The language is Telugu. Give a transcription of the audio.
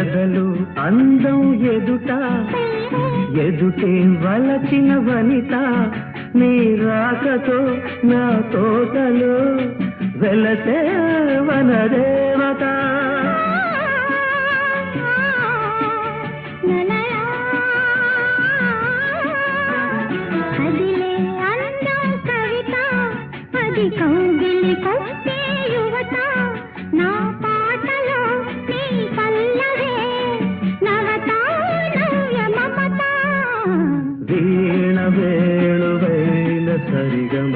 ఎదలు అందం ఎదుట ఎదుటే వలచిన వనిత నీ రాకతో నా తోటలో వెలసే వనదేవత అదిలే అందం కవిత అది కౌగిలి కొట్టే యువత నా పాటలో నీ పల్లవే నవత నవ్య మమత వీణ వేణువైన సరిగమ